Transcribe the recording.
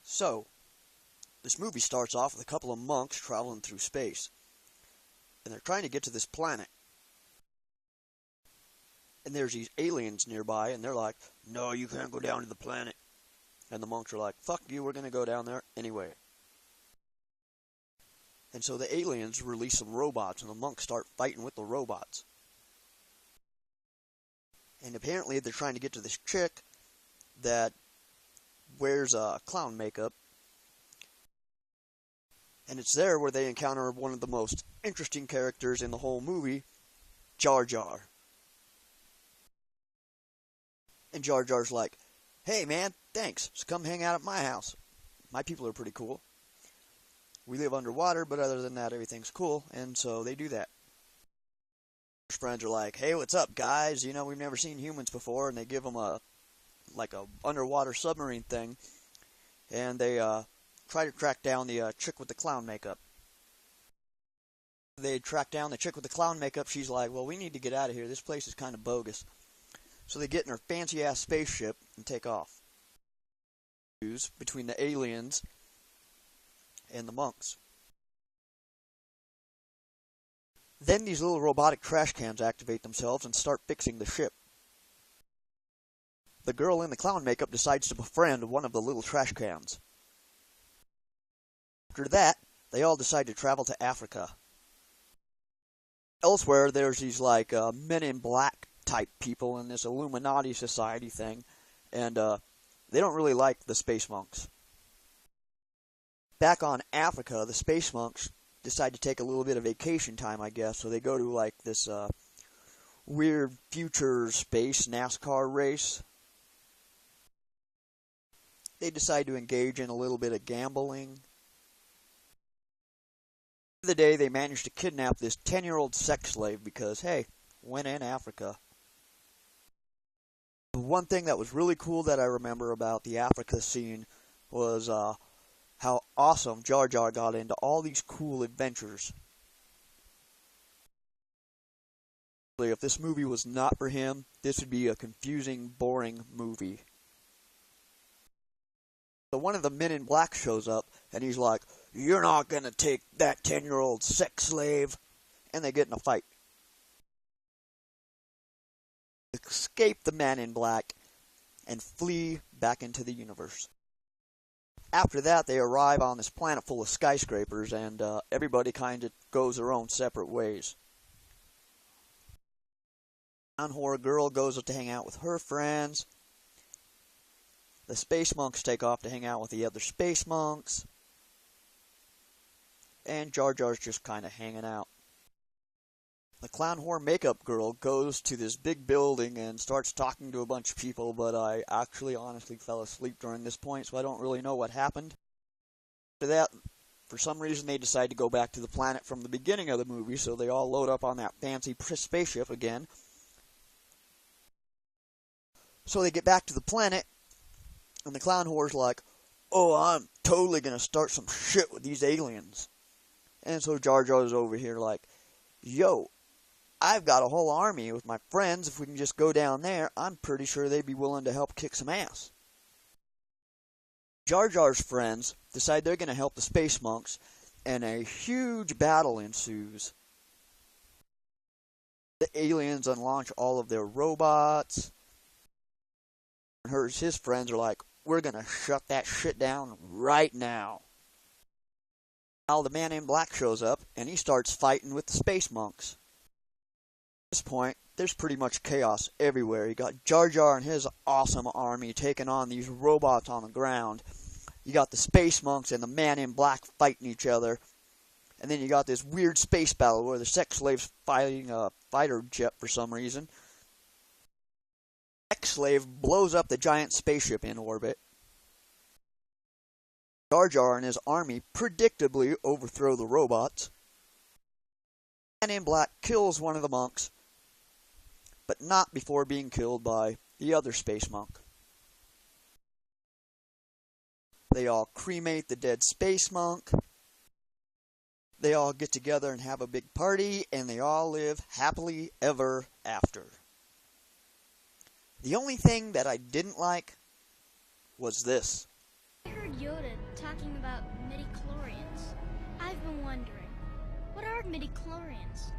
So, this movie starts off with a couple of monks traveling through space. And they're trying to get to this planet. And there's these aliens nearby, and they're like, "No, you can't go down to the planet." And the monks are like, "Fuck you, we're going to go down there anyway." And so the aliens release some robots, and the monks start fighting with the robots. And apparently they're trying to get to this chick that wears clown makeup. And it's there where they encounter one of the most interesting characters in the whole movie, Jar Jar. And Jar Jar's like, "Hey man, thanks. Just come hang out at my house. My people are pretty cool. We live underwater, but other than that, everything's cool." And so they do that. His friends are like, "Hey, what's up, guys? You know, we've never seen humans before." And they give them a underwater submarine thing. And they try to track down the chick with the clown makeup. They track down the chick with the clown makeup. She's like, "Well, we need to get out of here. This place is kind of bogus." So they get in her fancy-ass spaceship and take off. Between the aliens and the monks. Then these little robotic trash cans activate themselves and start fixing the ship. The girl in the clown makeup decides to befriend one of the little trash cans. After that, they all decide to travel to Africa. Elsewhere, there's these Men in Black type people in this Illuminati society thing, and they don't really like the space monks. Back on Africa, the space monks decide to take a little bit of vacation time, I guess, so they go to this weird future space NASCAR race. They decide to engage in a little bit of gambling. The day they manage to kidnap this 10-year-old sex slave because, hey, when in Africa. The one thing that was really cool that I remember about the Africa scene was how awesome Jar Jar got into all these cool adventures. If this movie was not for him, this would be a confusing, boring movie. So one of the Men in Black shows up, and he's like, "You're not gonna take that 10-year-old sex slave," and they get in a fight. Escape the Man in Black and flee back into the universe. After that, they arrive on this planet full of skyscrapers, and everybody kind of goes their own separate ways. Clown Horror Girl goes to hang out with her friends. The space monks take off to hang out with the other space monks. And Jar Jar's just kind of hanging out. The Clown Horror Makeup Girl goes to this big building and starts talking to a bunch of people, but I actually honestly fell asleep during this point, so I don't really know what happened. After that, for some reason, they decide to go back to the planet from the beginning of the movie, so they all load up on that fancy spaceship again. So they get back to the planet, and the Clown Horror's like, "Oh, I'm totally gonna start some shit with these aliens." And so Jar Jar's over here like, "Yo, I've got a whole army with my friends. If we can just go down there, I'm pretty sure they'd be willing to help kick some ass." Jar Jar's friends decide they're going to help the space monks, and a huge battle ensues. The aliens unlaunch all of their robots. His friends are like, "We're going to shut that shit down right now." Now the Man in Black shows up, and he starts fighting with the space monks. At this point, there's pretty much chaos everywhere. You got Jar Jar and his awesome army taking on these robots on the ground. You got the space monks and the Man in Black fighting each other. And then you got this weird space battle where the sex slave's fighting a fighter jet for some reason. The sex slave blows up the giant spaceship in orbit. Jar Jar and his army predictably overthrow the robots. Man in Black kills one of the monks, but not before being killed by the other space monk. They all cremate the dead space monk. They all get together and have a big party, and they all live happily ever after. The only thing that I didn't like was this. I heard Yoda talking about midichlorians. I've been wondering, what are midichlorians?